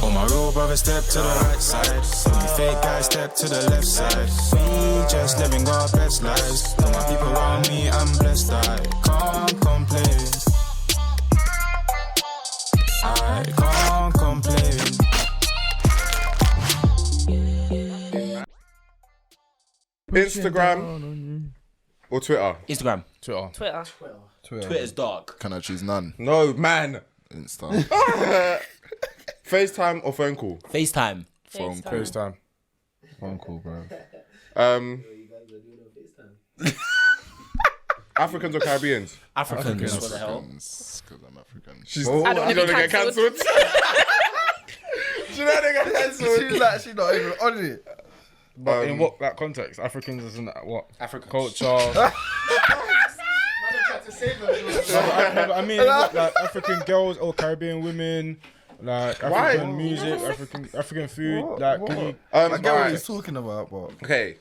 All my real brothers step to the right side. All you fake guys step to the left side. We just living our best lives. All my people around me, I'm blessed. I can't complain. I can't complain. Instagram or Twitter? Instagram. Twitter. Twitter's dark. Can I choose none? No, man. Insta. FaceTime or phone call? FaceTime. Phone call. FaceTime. Phone call, bro. Africans or Caribbeans? Africans. What the hell? Because I'm African. I don't want to be cancelled. She's not gonna get cancelled. She's actually not even on it. But in what that context? Africans isn't that what? African Culture. I mean, what, like African girls or Caribbean women, like African music, African food. What? Like, What? can you? I get what he's talking about, but Okay.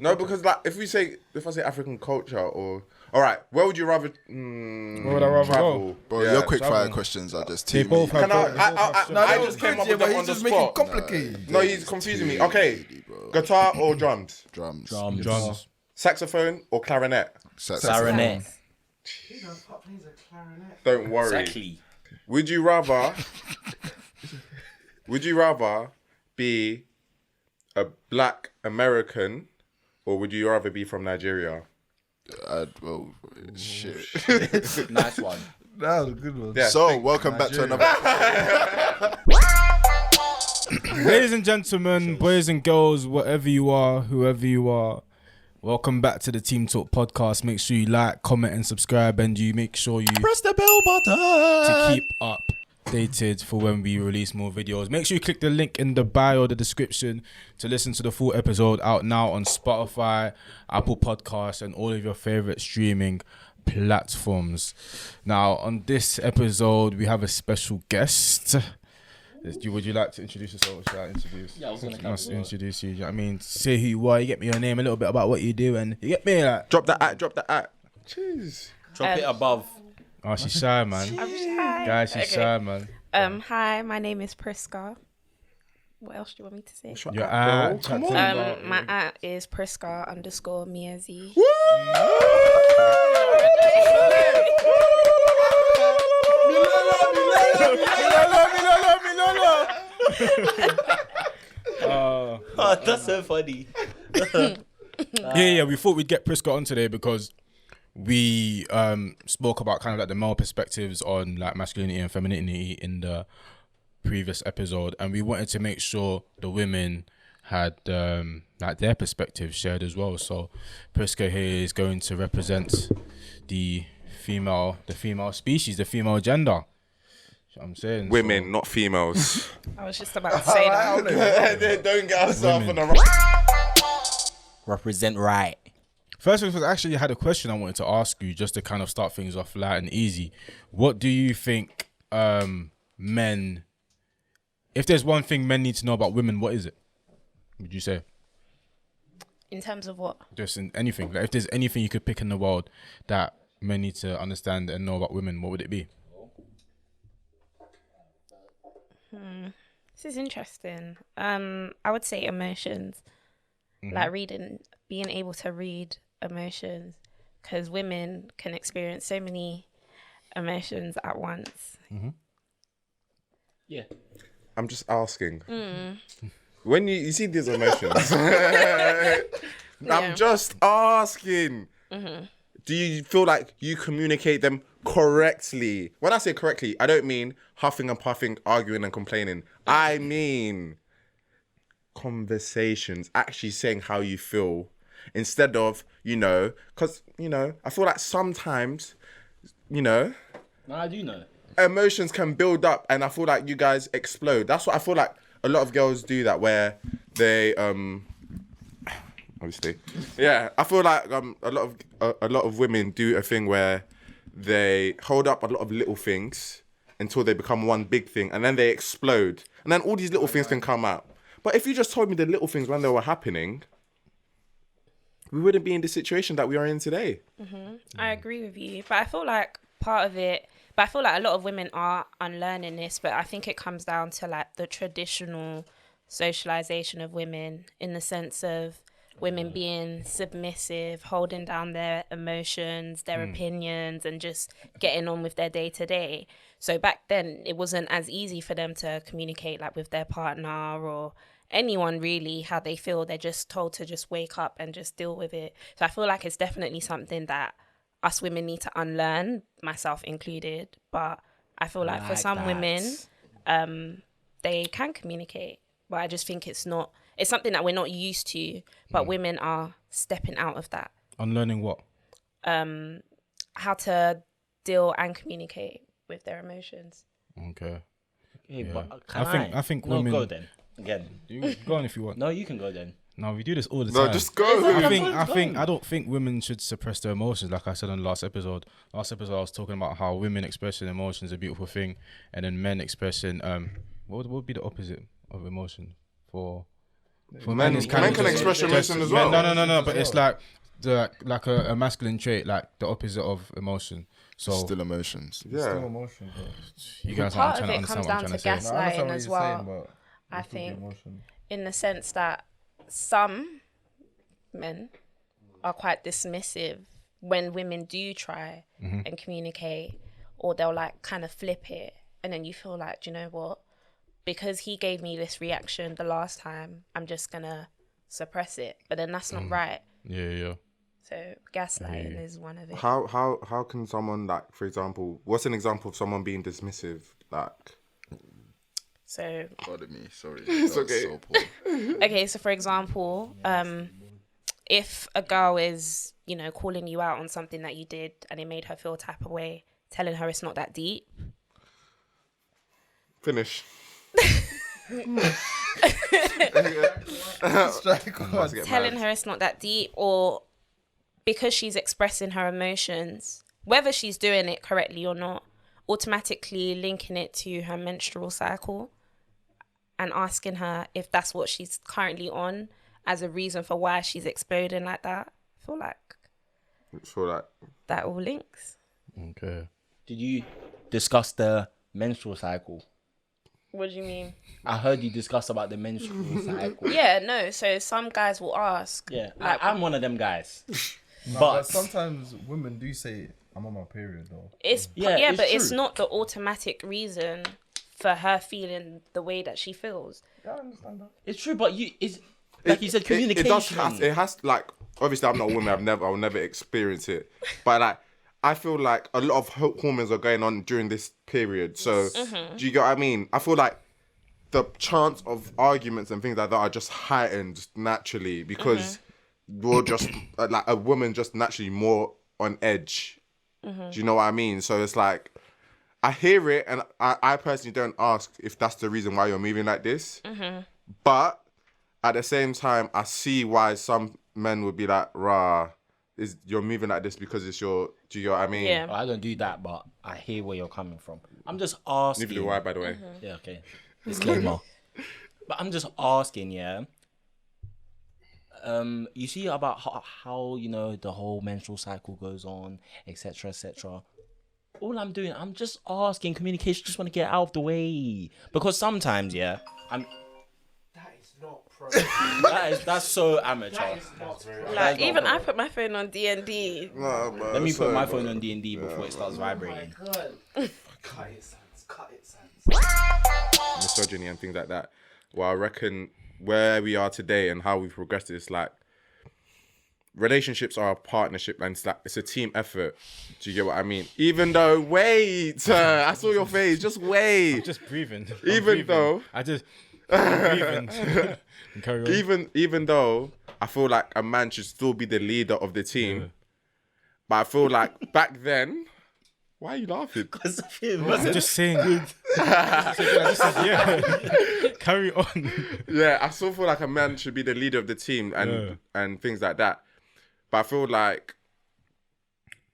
No, because like if I say African culture or all right, where would you rather? Where would I rather travel? go? bro, Yeah. your quick fire travel. questions are just They too both many. have. I just came up with them on the spot. complicated. No, he's confusing me. Okay, guitar or drums? Drums. Drums. Saxophone or clarinet? Clarinet. Don't worry. Exactly. Would you rather? Would you rather be a black American, or would you rather be from Nigeria? Well, shit. Nice one. That was a good one. Yeah, So, welcome back to another Ladies and gentlemen, boys and girls, whatever you are, whoever you are, welcome back to the Team Talk podcast. Make sure you like, comment, and subscribe, and you make sure you Press the bell button to keep updated for when we release more videos. Make sure you click the link in the bio or the description to listen to the full episode out now on Spotify, Apple Podcasts, and all of your favorite streaming platforms. Now, on this episode, we have a special guest. Would you like to introduce yourself? Should I introduce? Yeah, I was gonna must introduce you. Do you know what I mean? Say who you are. You get me your name, a little bit about what you do, and you get me like. Drop the at. Jeez. Drop it above. Oh, she's shy, man. I'm shy. Guys, she's shy, man. Hi, my name is Prisca. What else do you want me to say? Your ad, Come on. My at is Prisca_Miazi. Oh, that's so funny. Yeah. We thought we'd get Prisca on today because we spoke about kind of like the male perspectives on like masculinity and femininity in the previous episode, and we wanted to make sure the women had like their perspectives shared as well. So Prisca here is going to represent the female species, the female gender. You know what I'm saying? Women, not females. I was just about to say that. Don't get ourselves on the right. Represent right. First things first, I actually had a question I wanted to ask you just to kind of start things off light and easy. What do you think men, if there's one thing men need to know about women, what is it? Would you say? In terms of what? Just in anything. Like if there's anything you could pick in the world that men need to understand and know about women, what would it be? This is interesting. I would say emotions. Like being able to read emotions, because women can experience so many emotions at once. Yeah. I'm just asking. When you see these emotions, I'm just asking. Do you feel like you communicate them correctly? When I say correctly, I don't mean huffing and puffing, arguing and complaining. I mean conversations, actually saying how you feel instead of, because, I feel like sometimes, No, I do know. emotions can build up and I feel like you guys explode. That's what I feel like a lot of girls do, that where they, obviously, yeah, I feel like a lot of women do a thing where they hold up a lot of little things until they become one big thing and then they explode. And then all these little things can come out. But if you just told me the little things when they were happening, we wouldn't be in the situation that we are in today. I agree with you, but I feel like part of it But I feel like a lot of women are unlearning this, but I think it comes down to like the traditional socialization of women, in the sense of women being submissive, holding down their emotions, their opinions, and just getting on with their day to day. So back then, it wasn't as easy for them to communicate like with their partner or anyone really how they feel. They're just told to just wake up and just deal with it. So I feel like it's definitely something that us women need to unlearn, myself included. But I feel like for some women, they can communicate, but I just think it's something that we're not used to, but women are stepping out of that. Unlearning what? How to deal and communicate with their emotions. Okay. Hey, Yeah. but I think women. go then. Again. You go on if you want. No, you can go then. No, we do this all the No, time. just go. I don't think women should suppress their emotions. Like I said on the last episode. I was talking about how women expressing emotions is a beautiful thing, and then men expressing what would be the opposite of emotion for men? It's kind Men of can just- express emotion as men- well. No. But it's like a masculine trait, like the opposite of emotion. So Still emotions. Yeah. Still emotion, bro. you guys Part aren't of trying to it comes understand what down I'm to trying to say. No, I understand gaslighting what as you're well. saying, but I it's still the think emotion. in the sense that some men are quite dismissive when women do try and communicate, or they'll like kind of flip it, and then you feel like, do you know what? Because he gave me this reaction the last time, I'm just gonna suppress it. But then that's not right. Yeah. So gaslighting is one of it. How can someone, like, for example, what's an example of someone being dismissive? Like, So Pardon me, sorry. It's That was okay. so poor. okay, so for example, if a girl is, calling you out on something that you did and it made her feel a type of way, telling her it's not that deep. finish. Telling her it's not that deep, or because she's expressing her emotions, whether she's doing it correctly or not, automatically linking it to her menstrual cycle and asking her if that's what she's currently on as a reason for why she's exploding like that. I feel like that all links. Okay. Did you discuss the menstrual cycle? What do you mean? I heard you discuss about the menstrual cycle. Yeah, no. So some guys will ask. Yeah, Like, I'm one of them guys. But sometimes women do say, I'm on my period, though. it's Yeah, it's but it's true. not the automatic reason for her feeling the way that she feels. Yeah, I understand that. It's true, but you said, communication. It does have. It has, like, obviously I'm not a woman. I'll never experience it. But like, I feel like a lot of hormones are going on during this period. So do you get what I mean? I feel like the chance of arguments and things like that are just heightened naturally because we're just like a woman just naturally more on edge. Do you know what I mean? So it's like, I hear it, and I personally don't ask if that's the reason why you're moving like this. But at the same time, I see why some men would be like, rah, you're moving like this because it's your, do you get what I mean? Yeah. I don't do that, but I hear where you're coming from. I'm just asking. Neither do I, by the way. Yeah, okay. Disclaimer. But I'm just asking, yeah. You see about how the whole menstrual cycle goes on, etc., etc. All I'm doing, I'm just asking. Communication, just want to get out of the way, because sometimes, yeah, That is not pro. that's so amateur. Like, even I put my phone on D&D. No, but Let me put sorry, my bro. phone on D&D before it starts vibrating. God. Cut it, Sans. Cut it, Sans. Misogyny and things like that. Well, I reckon where we are today and how we've progressed is like, relationships are a partnership and it's a team effort. Do you get what I mean? Even though, wait, I saw your face. Just wait. Just breathing. Though, I'm breathing. And carry on. even though I feel like a man should still be the leader of the team, but I feel like back then, why are you laughing? I'm just saying. Yeah. Carry on. Yeah, I still feel like a man should be the leader of the team and things like that. But I feel like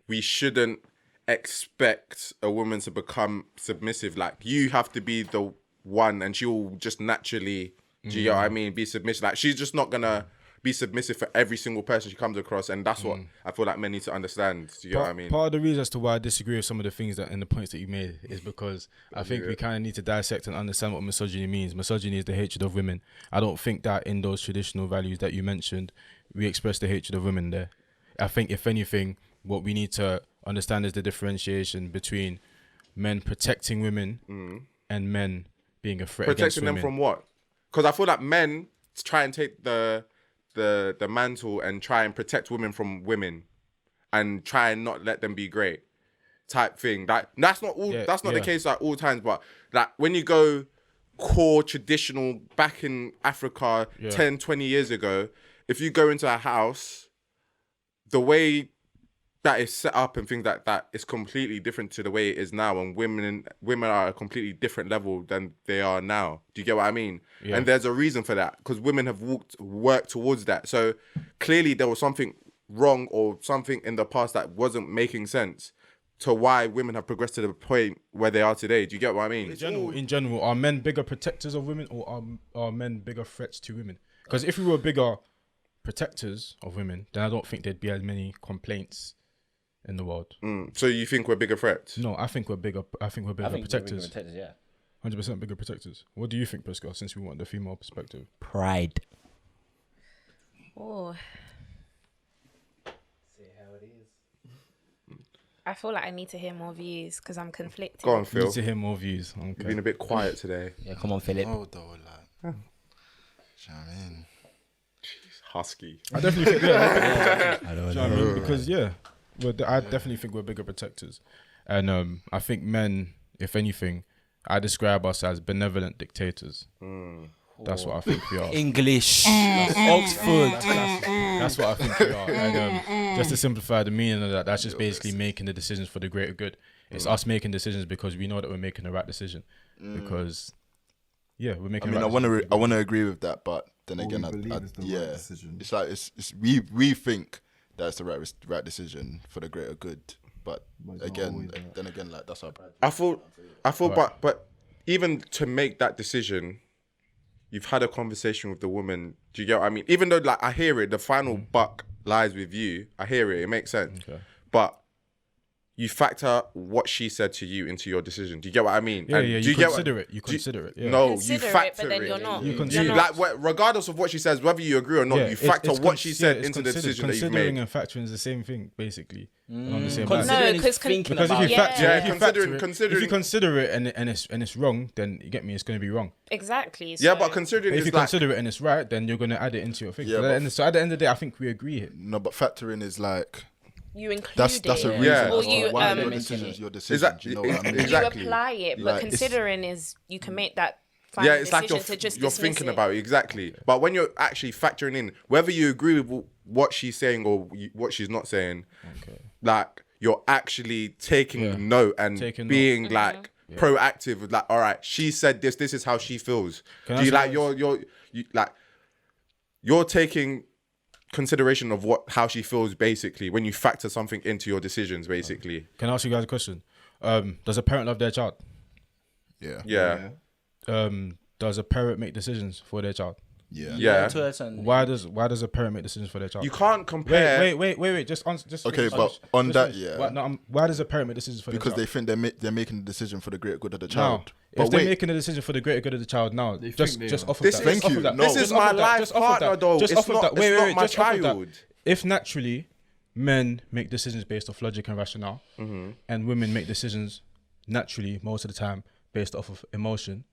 we shouldn't expect a woman to become submissive. Like, you have to be the one and she will just naturally, do you know what I mean, be submissive. Like, she's just not gonna be submissive for every single person she comes across, and that's what I feel like men need to understand. Do you get what I mean? Part of the reason as to why I disagree with some of the things that and the points that you made is because I think we kind of need to dissect and understand what misogyny means. Misogyny is the hatred of women. I don't think that in those traditional values that you mentioned, we express the hatred of women there. I think if anything, what we need to understand is the differentiation between men protecting women and men being a threat against Protecting women. them from what? Because I feel like men try and take the mantle and try and protect women from women and try and not let them be great type thing. That's not the case at all times, but like when you go core traditional back in Africa 10, 20 years ago, if you go into a house, the way that is set up and things like that is completely different to the way it is now, and women are at a completely different level than they are now. Do you get what I mean? Yeah. And there's a reason for that, because women have worked towards that. So clearly there was something wrong or something in the past that wasn't making sense to why women have progressed to the point where they are today. Do you get what I mean? In general, are men bigger protectors of women, or are men bigger threats to women? Because if we were bigger protectors of women, then I don't think there'd be as many complaints in the world. So you think we're bigger threats? No, I think we're bigger. I think we're bigger protectors. 100% bigger protectors. What do you think, Prisca? Since we want the female perspective, Pride. Oh, See how it is. I feel like I need to hear more views because I'm conflicted. Go on, Phil. need to hear more views. Okay. You've been a bit quiet today. Yeah, come on, Philip. Oh, though, like, do you know what I mean? Husky. I definitely think. Yeah, I don't do you know what I mean? Because I definitely think we're bigger protectors, and I think men, if anything, I describe us as benevolent dictators. That's what I think we are. English. Oxford. That's what I think we are. And just to simplify the meaning of that, that's just basically making the decisions for the greater good. It's us making decisions because we know that we're making the right decision. Because, we're making. I mean, I want to agree with that, but then again, it's the right decision. It's like we think that it's the right decision for the greater good, but again, like that's our pride. I feel, but even to make that decision, you've had a conversation with the woman. Do you get what I mean? Even though, like, I hear it, the final buck lies with you. I hear it. It makes sense. Okay. But you factor what she said to you into your decision. Do you get what I mean? Yeah, and yeah. do You consider it. You consider it. Yeah. No, Consider you factor it, but then you're not. You consider like, regardless of what she says, whether you agree or not, you factor what she said into the decision that you've Considering made. and factoring is the same thing, basically. On the same Considering line. No, 'cause is thinking Because if about you it. factor, Yeah, if you considering- if you consider it and it's wrong, then you get me, it's going to be wrong. Exactly. Yeah, so- but considering But if it's you like, consider it and it's right, then you're going to add it into your thing. Yeah, So at the end of the day, I think we agree here. No, but factoring is like you include that's it. a reason. Yeah. Or you why your um, decision is your Is decision. that- Do you know what I mean? exactly. You apply it, but Like, it's- considering is you can make that final yeah, it's like decision to just you're dismiss thinking it. about it, exactly. But when you're actually factoring in, whether you agree with what she's saying or what she's not saying, like, you're actually taking note and being like proactive with, like, all right, she said this is how she feels. Can Do I you say like you're taking consideration of how she feels, basically, when you factor something into your decisions, basically. Can I ask you guys a question? Does a parent love their child? Yeah. Does a parent make decisions for their child? Yeah. To a certain- Why does a parent make decisions for their child? You can't compare. Wait. Just answer. Okay, but on that, yeah. Why does a parent make decisions for their Because child? they think they're making the decision for the greater good of the No. child. If But they're wait, making a decision for the greater good of the child now, just off of This that. is- just off of that. No. This Just is off my of that, life just off of partner, that, though. just It's off of not- that. it's Wait, not my just off of that. child. If naturally men make decisions based off logic and rationale, and women make decisions naturally most of the time based off of emotion,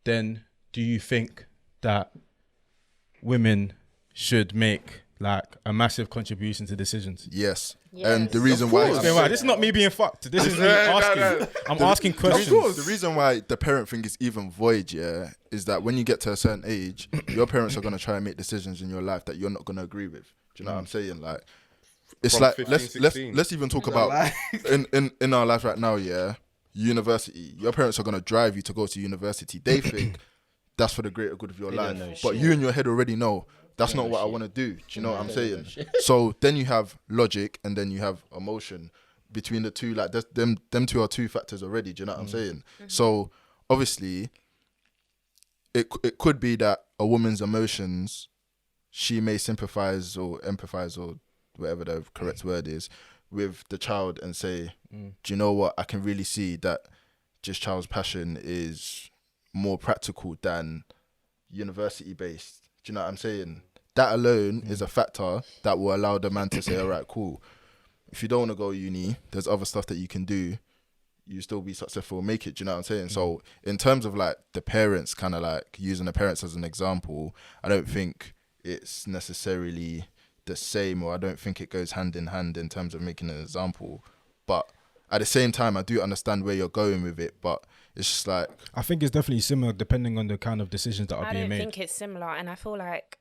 then do you think that women should make like a massive contribution to decisions? yes. Yes. And the reason why course. Okay, right, this is not me being fucked. This is me asking. no. I'm asking questions. The reason why the parent thing is even void, is that when you get to a certain age, your parents are gonna try and make decisions in your life that you're not gonna agree with. Do you know what I'm saying? Like, it's From like 15, let's 16. let's even talk about in our life right now. Yeah, university. Your parents are gonna drive you to go to university. They think that's for the greater good of your don't know life, but shit. you in your head already know that's not what I want to do. Do you know what I'm saying? So then you have logic and then you have emotion between the two. Like them two are two factors already. Do you know what I'm saying? So obviously, it could be that a woman's emotions, she may sympathize or empathize or whatever the correct word is with the child and say, do you know what? I can really see that this child's passion is more practical than university based. Do you know what I'm saying? That alone is a factor that will allow the man to say, all right, cool. If you don't want to go uni, there's other stuff that you can do. You still be successful, make it. Do you know what I'm saying? So in terms of like the parents, kind of like using the parents as an example, I don't think it's necessarily the same, or I don't think it goes hand in hand in terms of making an example. But at the same time, I do understand where you're going with it, but it's just like... I think it's definitely similar depending on the kind of decisions that are being made. I don't think it's similar, and I feel like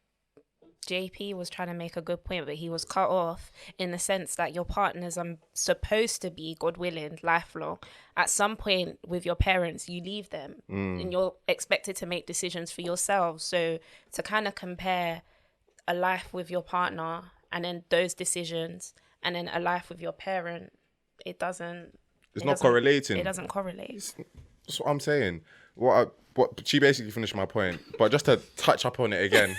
JP was trying to make a good point, but he was cut off in the sense that your partners are supposed to be, God willing, lifelong. At some point with your parents, you leave them and you're expected to make decisions for yourselves. So to kind of compare a life with your partner and then those decisions and then a life with your parent, it doesn't... It's not correlating. It doesn't correlate. That's what I'm saying. What she basically finished my point, but just to touch up on it again,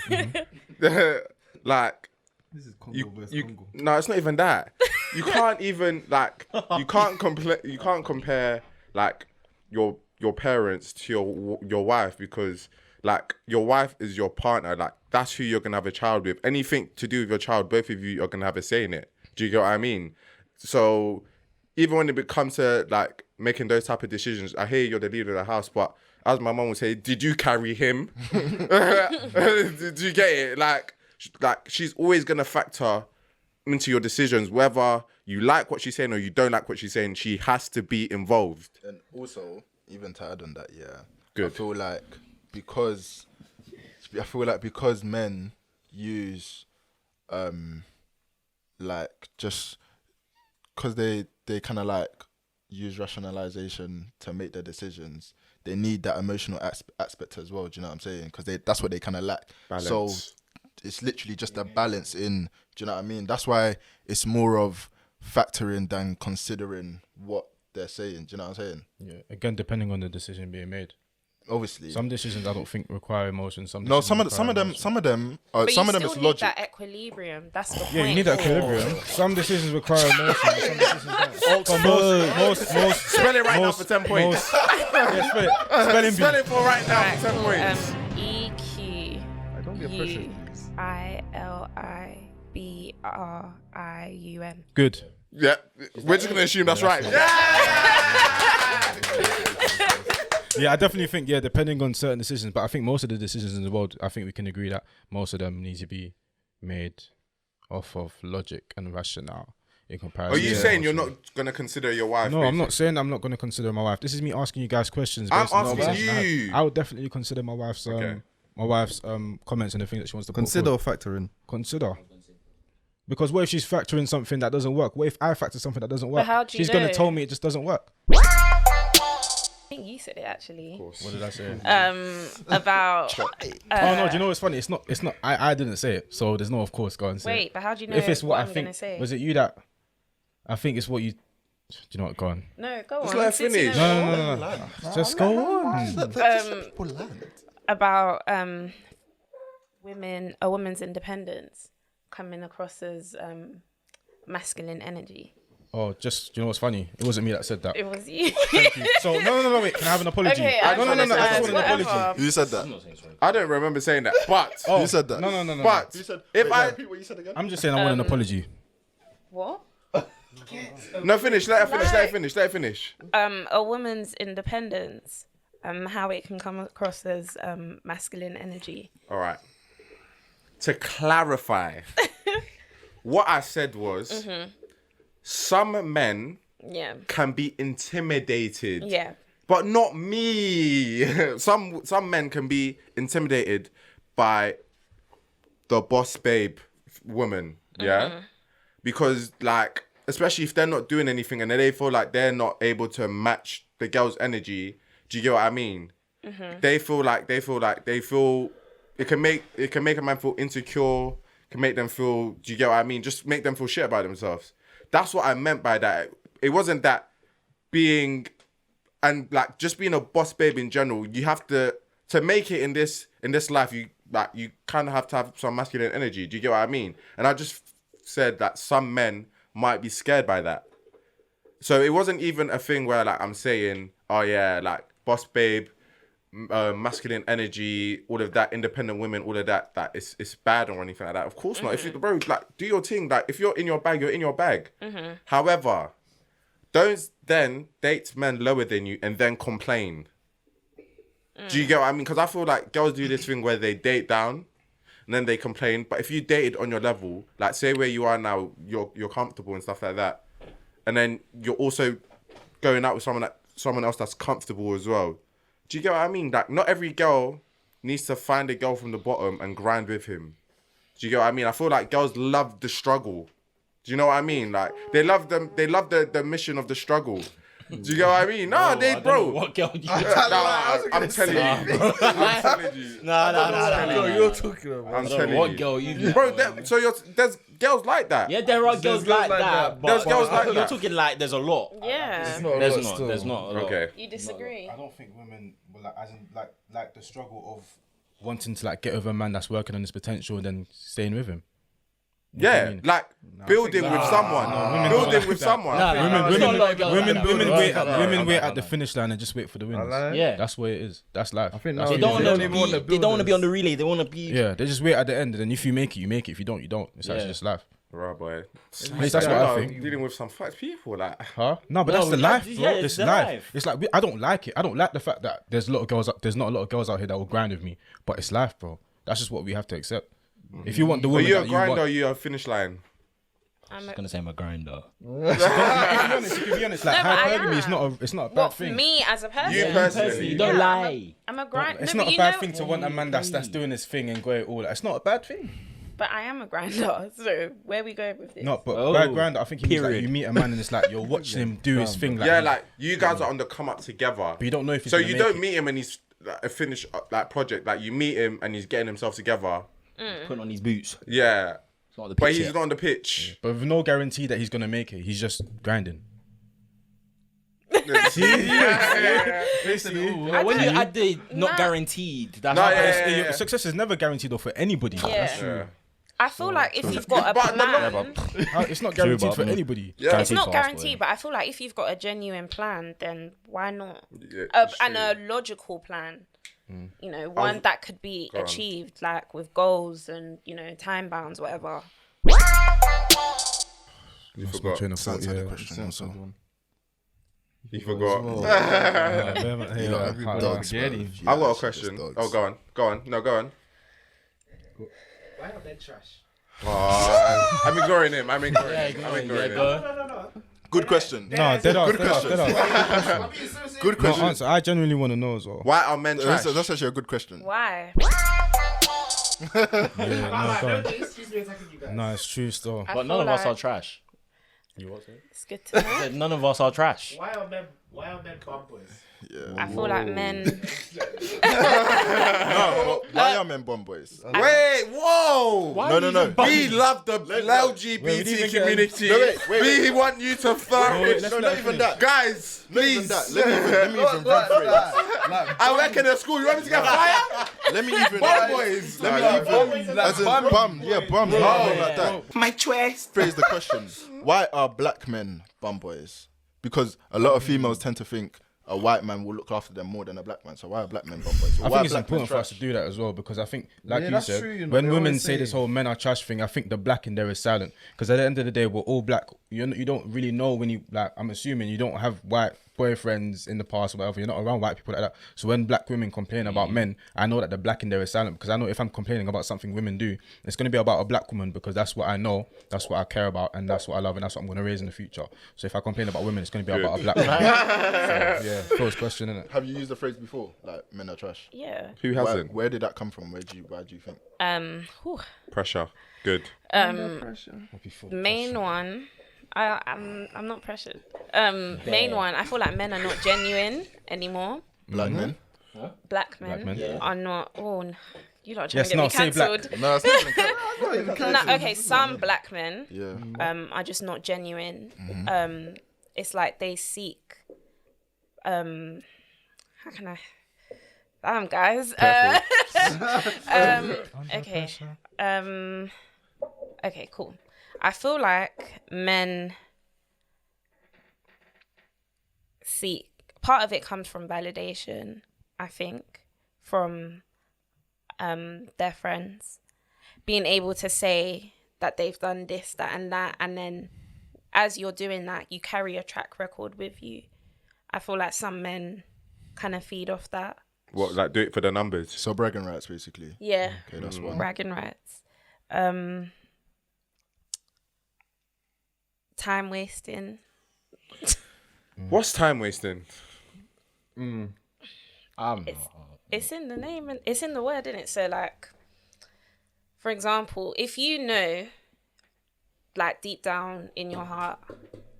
like, This is Congo versus Congo. no, it's not even that. You can't even like, you can't compare like your parents to your wife, because like your wife is your partner. Like that's who you're gonna have a child with. Anything to do with your child, both of you are gonna have a say in it. Do you get what I mean? So even when it comes to like making those type of decisions, I hear you're the leader of the house, but as my mum would say, did you carry him? Did you get it? Like she's always gonna factor into your decisions, whether you like what she's saying or you don't like what she's saying. She has to be involved. And also, even to add on that, Good. I feel like because men use like just because they kind of like use rationalization to make their decisions, they need that emotional aspect as well. Do you know what I'm saying? Because that's what they kind of lack. Balance. So it's literally just a balance in. Do you know what I mean? That's why it's more of factoring than considering what they're saying. Do you know what I'm saying? Yeah. Again, depending on the decision being made. Obviously, Some decisions I don't think require emotion. some of them But is you logic. that equilibrium. That's the point. Yeah, you need that equilibrium. Some decisions require emotion. Some decisions don't. Most Spell it right now for 10 points. Yeah, spell it. Spelling Spell bee. it for right now for 10 points. Don't be a pressure, please. EQILIBRIUM. Good. Yeah, we're just gonna assume that's right. Yeah, I definitely think, depending on certain decisions, but I think most of the decisions in the world, I think we can agree that most of them need to be made off of logic and rationale in comparison. Are you saying you're not gonna consider your wife? No, I'm not saying I'm not going to consider my wife. This is me asking you guys questions. I'm based on the asking conversation I had. you. I would definitely consider my wife's comments and the things that she wants to put Consider or forward. factor in. Consider. Because what if she's factoring something that doesn't work? What if I factor something that doesn't work? how do you She's going know? to tell me it just doesn't work. I think you said it actually. What did I say? About. Oh no! Do you know what's funny? It's not. I didn't say it, so there's no. Of course, go and say. Wait, it. but how do you know If it's what I I'm think, gonna say? was it you that? I think it's what you. Do you know what? Go on. No, go on. let her Since you finish. know No. Just go on. about a woman's independence coming across as masculine energy. Oh, just do you know what's funny? It wasn't me that said that. It was you. Thank you. So no. Wait, can I have an apology? Okay, No. I just want an apology. whatever. Who said that? I don't remember saying that, but Oh, Who said that? No. but if I Repeat what you said again. I'm just saying I want an apology. What? finish, let her finish. A woman's independence, how it can come across as masculine energy. All right. To clarify, what I said was, some men Yeah. can be intimidated. Yeah. But not me. Some men can be intimidated by the boss babe woman, yeah? Because like, especially if they're not doing anything and they feel like they're not able to match the girl's energy, do you get what I mean? They feel it can make a man feel insecure, can make them feel, do you get what I mean? Just make them feel shit about themselves. That's what I meant by that. It wasn't that being, and like just being a boss babe in general, you have to make it in this life, like you kind of have to have some masculine energy. Do you get what I mean? And I just said that some men might be scared by that. So it wasn't even a thing where like I'm saying, oh yeah, like boss babe, masculine energy, all of that, independent women, all of that, that it's bad or anything like that. Of course not. If you, bro, like do your thing. Like if you're in your bag, you're in your bag. However, don't then date men lower than you and then complain. Do you get what I mean? Because I feel like girls do this thing where they date down and then they complain. But if you dated on your level, like say where you are now, you're comfortable and stuff like that, and then you're also going out with someone else that's comfortable as well. Do you get what I mean? Like not every girl needs to find a girl from the bottom and grind with him. Do you get what I mean? I feel like girls love the struggle. Do you know what I mean? Like they love the mission of the struggle. Do you get what I mean? No, bro. What girl you? I'm telling you. I'm telling you. No. You're talking about. I'm telling What you. girl you? Bro, there's girls like that. Yeah, there are girls like like that. that. But There's girls like you're that. talking like there's a lot. Yeah. There's not a lot. Okay. You disagree? I don't think women will like, as in like the struggle of wanting to like get over a man that's working on his potential and then staying with him. Yeah, like building with someone. Building with someone. Women wait at the finish line and just wait for the wins. Yeah, That's what it is. That's life. I think That's now they what don't it want is. to be. They don't want to be on the relay. They want to be. Yeah, they just wait at the end, and then if you make it, you make it. If you don't, you don't. It's actually just life. Right, boy. At least that's what I think. Dealing with some fucked people, like. Huh? No, but No, that's the life, bro. yeah, it's It's the life. life. It's like I don't like it. I don't like the fact that there's a lot of girls. There's not a lot of girls out here that will grind with me. But it's life, bro. That's just what we have to accept. If you want the Are woman you a that you grinder or want, you a finish line? I'm gonna say I'm a grinder. to be honest, like No, but I hypergamy is not a bad What, for thing. me as a person? You personally. You don't lie. I'm a grinder. It's No, not but a you bad know- thing to want a man that's doing his thing and going all that. It's not a bad thing. But I am a grinder. So where we going with this? No, but Oh, by grinder, I think it means like period. you meet a man and it's like you're watching him do his thing. Like, Yeah, like you guys are on the come up together. but you don't know if he's So gonna you make don't it. meet him and he's like, a finished like project. Like you meet him and he's getting himself together. Putting on his boots. Yeah, It's not the but picture. he's not on the pitch. But with no guarantee that he's gonna make it. He's just grinding. When you add the not guaranteed, that's No, how yeah, it's- yeah. Success is never guaranteed though for anybody. Yeah. Yeah. I feel like if you've got a But the plan, It's not guaranteed but for no. anybody. Yeah. it's not fast, guaranteed, but I feel like if you've got a genuine plan, then why not? Yeah, And true. a logical plan. You know, one that could be on. achieved, like with goals and time bounds, whatever. You Lost my forgot. train of thought, Sounds like a yeah. question also. You forgot. Dogs, bro. I've got a question. Oh, go on. No, go on. Why are men trash? Oh, I'm ignoring him. I'm ignoring him. I'm Yeah, ignoring him. go. Good question. No, dead ass. Good No question. answer. I genuinely want to know as well. Why are men trash? That's actually a good question. Why? Yeah, no, go on. Excuse me attacking you guys. No, it's true still. But feel none of us like are trash. You what? It's good to know. None of us are trash. Why are men bum boys? I feel like men. Why are men bomb boys? Wait, whoa! No. We love the LGBT community. Wait. We want you to flourish. No, not even that. Guys, Not even please. that. Let me even rephrase. I work in a school. You want me to get fire? Let me even. Bum boys. Let me even. As in bum. Yeah, bum. Like that. My choice. Phrase the question. Why are black men bum boys? Because a lot of females tend to think a white man will look after them more than a black man. So why are black men bum boys? I think it's important for us to do that as well because I think, like you that's said, true, you know, when they women always say say- this whole men are trash thing, I think the black in there is silent because at the end of the day, we're all black. You don't really know when you like. I'm assuming you don't have white boyfriends in the past or whatever. You're not around white people like that. So when black women complain about men, I know that the black in there is silent because I know if I'm complaining about something women do, it's going to be about a black woman because that's what I know, that's what I care about, and that's what I love, and that's what I'm going to raise in the future. So if I complain about women, it's going to be about a black woman. So, yeah, first question, innit? Have you used the phrase before? Like men are trash. Yeah. Who hasn't? Where did that come from? Why do you think? Whew. Pressure. Good. Main one. I'm not pressured. Main one. I feel like men are not genuine anymore. Black men? Black men, men. are not. You lot are trying Yes, to get no, me say black. cancelled. No, it's not even. No, okay, some black men Yeah. are just not genuine. It's like they seek how can I Damn, guys. Okay. Okay, cool. I feel like men seek, part of it comes from validation, I think, from their friends. Being able to say that they've done this, that, and that, and then as you're doing that, you carry a track record with you. I feel like some men kind of feed off that. What, like do it for the numbers? So bragging rights, basically. Yeah. Okay, that's one. Bragging rights. Time wasting. What's time wasting? It's in the name and it's in the word, isn't it? So like, for example, if you know, like deep down in your heart,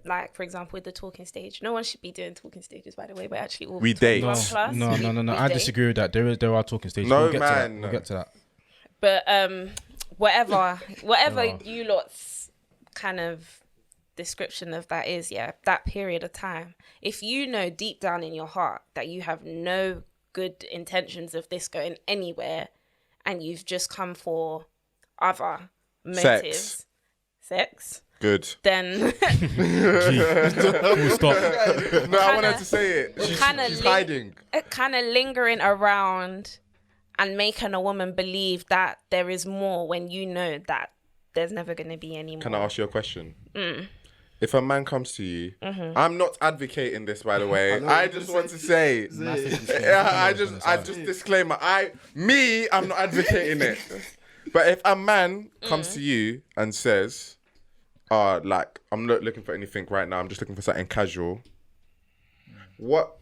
like for example with the talking stage, no one should be doing talking stages, by the way. We're actually all We date. 21 plus. No. We I date. disagree with that. There are talking stages. No, We'll get man. To that. We'll get to that. But whatever you lot's kind of description of that is, yeah, that period of time. If you know deep down in your heart that you have no good intentions of this going anywhere, and you've just come for other motives, sex, Good. then Full stop. No, I wanted to say it. She's hiding. kind of lingering around and making a woman believe that there is more when you know that there's never going to be any more. Can I ask you a question? If a man comes to you, I'm not advocating this, by the way. I just want to say, I just disclaimer. I'm not advocating it. But if a man comes to you and says, like, I'm not looking for anything right now, I'm just looking for something casual, what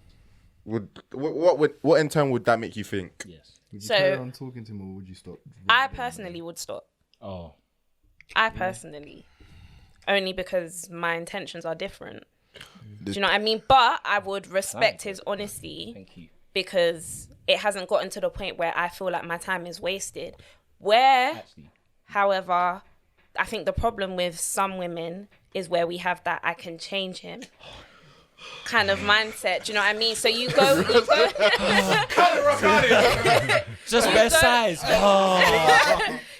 in turn would that make you think? Yes. Would you So- carry on talking to him, or would you stop? I personally would stop. Oh. I personally. Only because my intentions are different. Do you know what I mean? But I would respect his honesty Thank you. because it hasn't gotten to the point where I feel like my time is wasted. Where, Actually. however, I think the problem with some women is where we have that I can change him kind of mindset. Do you know what I mean? So you go Just best size.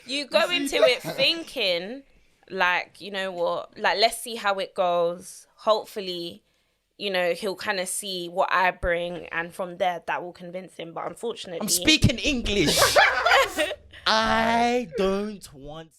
you go into it thinking like, you know what, like let's see how it goes. Hopefully, you know, he'll kind of see what I bring, and from there that will convince him. But unfortunately, I'm speaking English. I don't want